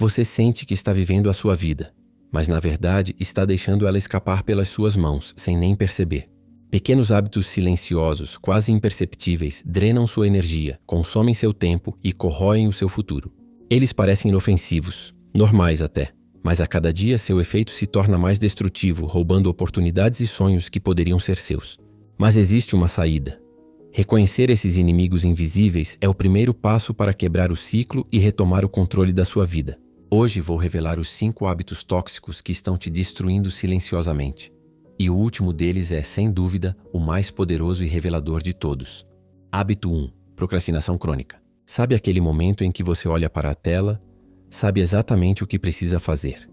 Você sente que está vivendo a sua vida, mas na verdade está deixando ela escapar pelas suas mãos, sem nem perceber. Pequenos hábitos silenciosos, quase imperceptíveis, drenam sua energia, consomem seu tempo e corroem o seu futuro. Eles parecem inofensivos, normais até, mas a cada dia seu efeito se torna mais destrutivo, roubando oportunidades e sonhos que poderiam ser seus. Mas existe uma saída. Reconhecer esses inimigos invisíveis é o primeiro passo para quebrar o ciclo e retomar o controle da sua vida. Hoje vou revelar os 5 hábitos tóxicos que estão te destruindo silenciosamente. E o último deles é, sem dúvida, o mais poderoso e revelador de todos. Hábito 1. Procrastinação crônica. Sabe aquele momento em que você olha para a tela, sabe exatamente o que precisa fazer,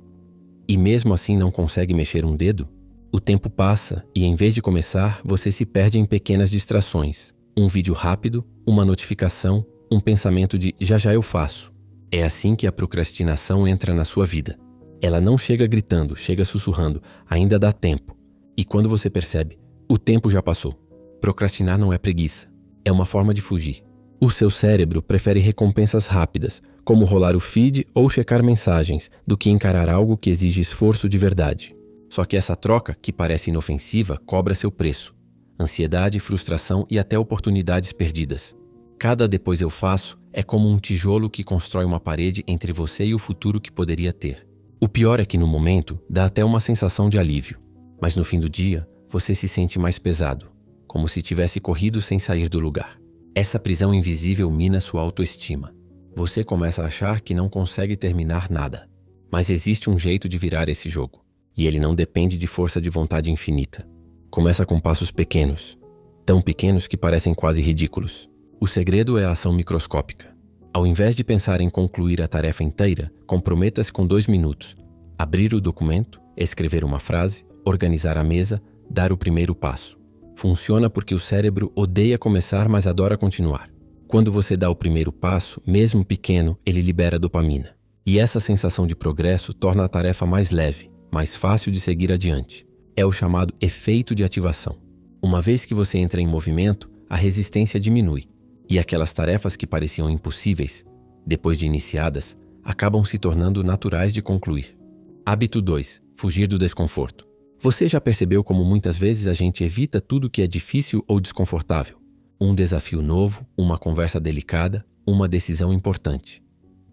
e mesmo assim não consegue mexer um dedo? O tempo passa e, em vez de começar, você se perde em pequenas distrações. Um vídeo rápido, uma notificação, um pensamento de "já já eu faço". É assim que a procrastinação entra na sua vida. Ela não chega gritando, chega sussurrando, ainda dá tempo. E quando você percebe, o tempo já passou. Procrastinar não é preguiça, é uma forma de fugir. O seu cérebro prefere recompensas rápidas, como rolar o feed ou checar mensagens, do que encarar algo que exige esforço de verdade. Só que essa troca, que parece inofensiva, cobra seu preço. Ansiedade, frustração e até oportunidades perdidas. Cada "depois eu faço" é como um tijolo que constrói uma parede entre você e o futuro que poderia ter. O pior é que no momento dá até uma sensação de alívio. Mas no fim do dia, você se sente mais pesado, como se tivesse corrido sem sair do lugar. Essa prisão invisível mina sua autoestima. Você começa a achar que não consegue terminar nada. Mas existe um jeito de virar esse jogo. E ele não depende de força de vontade infinita. Começa com passos pequenos, tão pequenos que parecem quase ridículos. O segredo é a ação microscópica. Ao invés de pensar em concluir a tarefa inteira, comprometa-se com 2 minutos. Abrir o documento, escrever uma frase, organizar a mesa, dar o primeiro passo. Funciona porque o cérebro odeia começar, mas adora continuar. Quando você dá o primeiro passo, mesmo pequeno, ele libera dopamina. E essa sensação de progresso torna a tarefa mais leve, mais fácil de seguir adiante. É o chamado efeito de ativação. Uma vez que você entra em movimento, a resistência diminui. E aquelas tarefas que pareciam impossíveis, depois de iniciadas, acabam se tornando naturais de concluir. Hábito 2. Fugir do desconforto. Você já percebeu como muitas vezes a gente evita tudo que é difícil ou desconfortável? Um desafio novo, uma conversa delicada, uma decisão importante.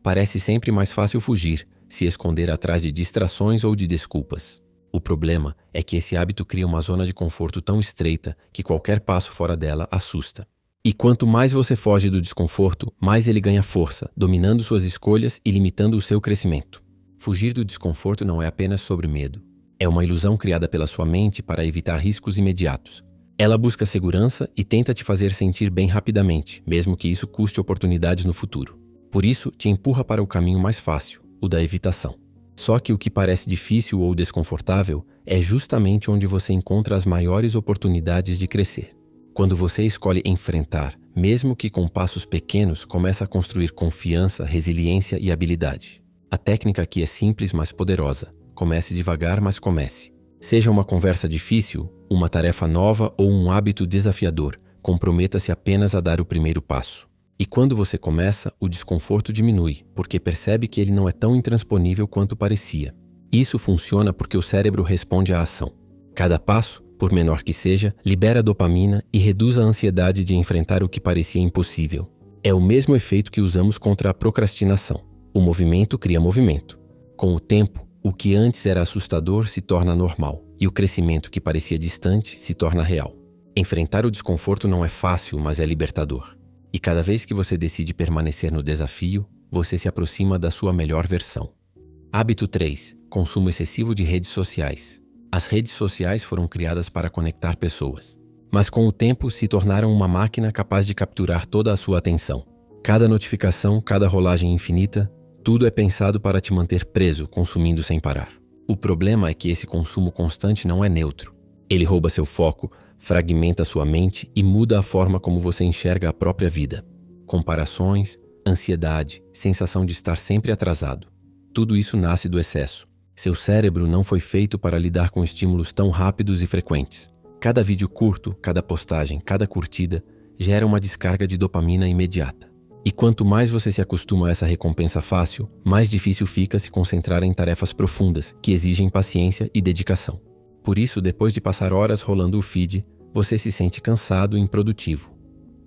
Parece sempre mais fácil fugir, se esconder atrás de distrações ou de desculpas. O problema é que esse hábito cria uma zona de conforto tão estreita que qualquer passo fora dela assusta. E quanto mais você foge do desconforto, mais ele ganha força, dominando suas escolhas e limitando o seu crescimento. Fugir do desconforto não é apenas sobre medo. É uma ilusão criada pela sua mente para evitar riscos imediatos. Ela busca segurança e tenta te fazer sentir bem rapidamente, mesmo que isso custe oportunidades no futuro. Por isso, te empurra para o caminho mais fácil, o da evitação. Só que o que parece difícil ou desconfortável é justamente onde você encontra as maiores oportunidades de crescer. Quando você escolhe enfrentar, mesmo que com passos pequenos, começa a construir confiança, resiliência e habilidade. A técnica aqui é simples, mas poderosa. Comece devagar, mas comece. Seja uma conversa difícil, uma tarefa nova ou um hábito desafiador, comprometa-se apenas a dar o primeiro passo. E quando você começa, o desconforto diminui, porque percebe que ele não é tão intransponível quanto parecia. Isso funciona porque o cérebro responde à ação. Cada passo, por menor que seja, libera dopamina e reduz a ansiedade de enfrentar o que parecia impossível. É o mesmo efeito que usamos contra a procrastinação. O movimento cria movimento. Com o tempo, o que antes era assustador se torna normal, e o crescimento que parecia distante se torna real. Enfrentar o desconforto não é fácil, mas é libertador. E cada vez que você decide permanecer no desafio, você se aproxima da sua melhor versão. Hábito 3. Consumo excessivo de redes sociais. As redes sociais foram criadas para conectar pessoas, mas com o tempo se tornaram uma máquina capaz de capturar toda a sua atenção. Cada notificação, cada rolagem infinita, tudo é pensado para te manter preso, consumindo sem parar. O problema é que esse consumo constante não é neutro. Ele rouba seu foco, fragmenta sua mente e muda a forma como você enxerga a própria vida. Comparações, ansiedade, sensação de estar sempre atrasado. Tudo isso nasce do excesso. Seu cérebro não foi feito para lidar com estímulos tão rápidos e frequentes. Cada vídeo curto, cada postagem, cada curtida gera uma descarga de dopamina imediata. E quanto mais você se acostuma a essa recompensa fácil, mais difícil fica se concentrar em tarefas profundas, que exigem paciência e dedicação. Por isso, depois de passar horas rolando o feed, você se sente cansado e improdutivo.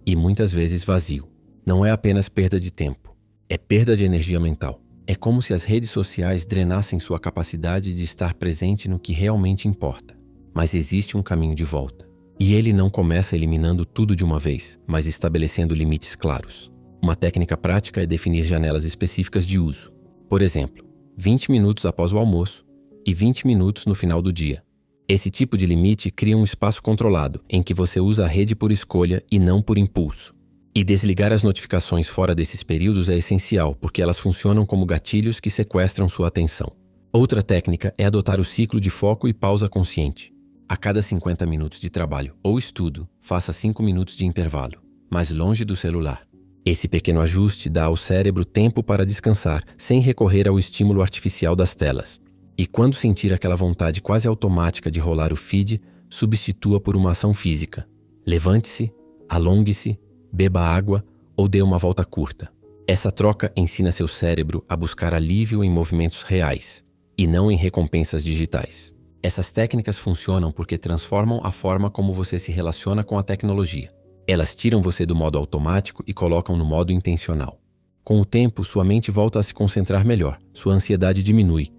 E muitas vezes vazio. Não é apenas perda de tempo, é perda de energia mental. É como se as redes sociais drenassem sua capacidade de estar presente no que realmente importa. Mas existe um caminho de volta. E ele não começa eliminando tudo de uma vez, mas estabelecendo limites claros. Uma técnica prática é definir janelas específicas de uso. Por exemplo, 20 minutos após o almoço e 20 minutos no final do dia. Esse tipo de limite cria um espaço controlado, em que você usa a rede por escolha e não por impulso. E desligar as notificações fora desses períodos é essencial, porque elas funcionam como gatilhos que sequestram sua atenção. Outra técnica é adotar o ciclo de foco e pausa consciente. A cada 50 minutos de trabalho ou estudo, faça 5 minutos de intervalo, mas longe do celular. Esse pequeno ajuste dá ao cérebro tempo para descansar, sem recorrer ao estímulo artificial das telas. E quando sentir aquela vontade quase automática de rolar o feed, substitua por uma ação física. Levante-se, alongue-se, beba água ou dê uma volta curta. Essa troca ensina seu cérebro a buscar alívio em movimentos reais, e não em recompensas digitais. Essas técnicas funcionam porque transformam a forma como você se relaciona com a tecnologia. Elas tiram você do modo automático e colocam no modo intencional. Com o tempo, sua mente volta a se concentrar melhor, sua ansiedade diminui,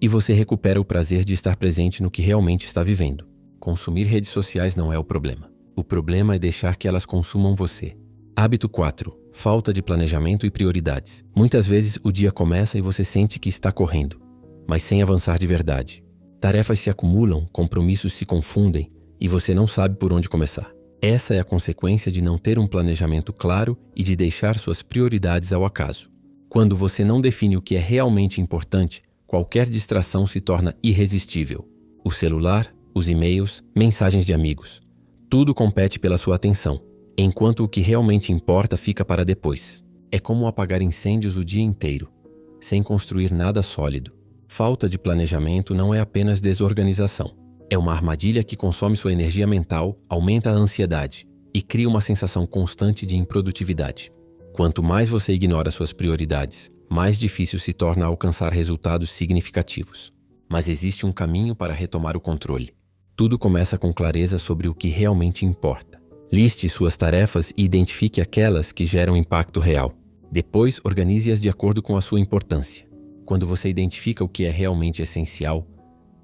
e você recupera o prazer de estar presente no que realmente está vivendo. Consumir redes sociais não é o problema. O problema é deixar que elas consumam você. Hábito 4. Falta de planejamento e prioridades. Muitas vezes o dia começa e você sente que está correndo, mas sem avançar de verdade. Tarefas se acumulam, compromissos se confundem e você não sabe por onde começar. Essa é a consequência de não ter um planejamento claro e de deixar suas prioridades ao acaso. Quando você não define o que é realmente importante, qualquer distração se torna irresistível. O celular, os e-mails, mensagens de amigos. Tudo compete pela sua atenção, enquanto o que realmente importa fica para depois. É como apagar incêndios o dia inteiro, sem construir nada sólido. Falta de planejamento não é apenas desorganização. É uma armadilha que consome sua energia mental, aumenta a ansiedade e cria uma sensação constante de improdutividade. Quanto mais você ignora suas prioridades, mais difícil se torna alcançar resultados significativos. Mas existe um caminho para retomar o controle. Tudo começa com clareza sobre o que realmente importa. Liste suas tarefas e identifique aquelas que geram impacto real. Depois, organize-as de acordo com a sua importância. Quando você identifica o que é realmente essencial,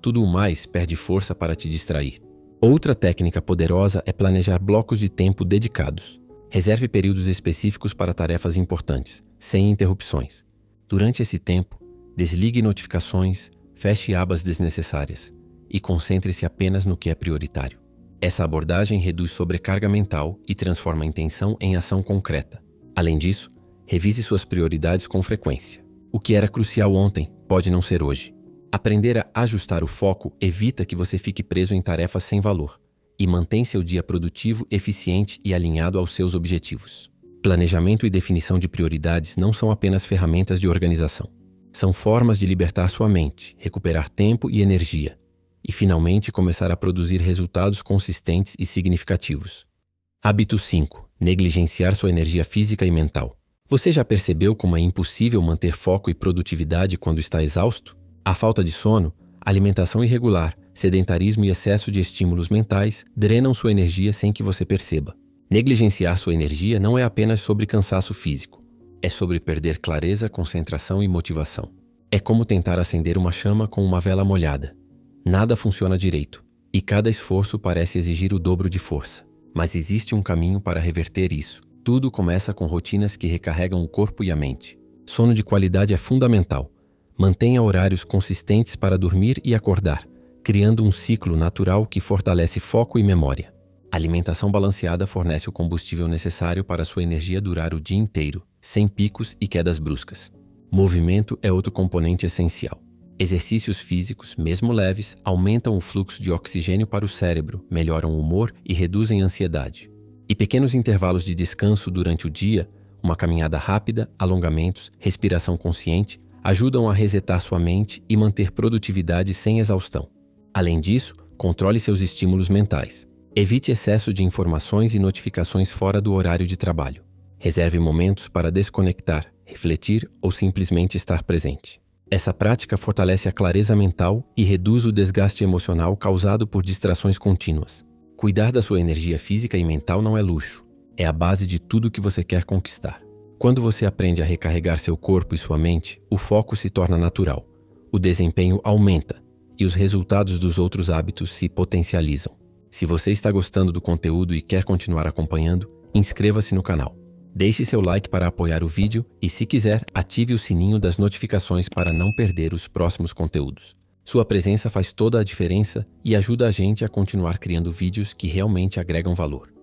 tudo o mais perde força para te distrair. Outra técnica poderosa é planejar blocos de tempo dedicados. Reserve períodos específicos para tarefas importantes, sem interrupções. Durante esse tempo, desligue notificações, feche abas desnecessárias e concentre-se apenas no que é prioritário. Essa abordagem reduz sobrecarga mental e transforma a intenção em ação concreta. Além disso, revise suas prioridades com frequência. O que era crucial ontem pode não ser hoje. Aprender a ajustar o foco evita que você fique preso em tarefas sem valor e mantém seu dia produtivo, eficiente e alinhado aos seus objetivos. Planejamento e definição de prioridades não são apenas ferramentas de organização. São formas de libertar sua mente, recuperar tempo e energia e, finalmente, começar a produzir resultados consistentes e significativos. Hábito 5. Negligenciar sua energia física e mental. Você já percebeu como é impossível manter foco e produtividade quando está exausto? A falta de sono, alimentação irregular, sedentarismo e excesso de estímulos mentais drenam sua energia sem que você perceba. Negligenciar sua energia não é apenas sobre cansaço físico. É sobre perder clareza, concentração e motivação. É como tentar acender uma chama com uma vela molhada. Nada funciona direito, e cada esforço parece exigir o dobro de força. Mas existe um caminho para reverter isso. Tudo começa com rotinas que recarregam o corpo e a mente. Sono de qualidade é fundamental. Mantenha horários consistentes para dormir e acordar, criando um ciclo natural que fortalece foco e memória. Alimentação balanceada fornece o combustível necessário para sua energia durar o dia inteiro, sem picos e quedas bruscas. Movimento é outro componente essencial. Exercícios físicos, mesmo leves, aumentam o fluxo de oxigênio para o cérebro, melhoram o humor e reduzem a ansiedade. E pequenos intervalos de descanso durante o dia, uma caminhada rápida, alongamentos, respiração consciente, ajudam a resetar sua mente e manter produtividade sem exaustão. Além disso, controle seus estímulos mentais. Evite excesso de informações e notificações fora do horário de trabalho. Reserve momentos para desconectar, refletir ou simplesmente estar presente. Essa prática fortalece a clareza mental e reduz o desgaste emocional causado por distrações contínuas. Cuidar da sua energia física e mental não é luxo, é a base de tudo que você quer conquistar. Quando você aprende a recarregar seu corpo e sua mente, o foco se torna natural, o desempenho aumenta e os resultados dos outros hábitos se potencializam. Se você está gostando do conteúdo e quer continuar acompanhando, inscreva-se no canal. Deixe seu like para apoiar o vídeo e, se quiser, ative o sininho das notificações para não perder os próximos conteúdos. Sua presença faz toda a diferença e ajuda a gente a continuar criando vídeos que realmente agregam valor.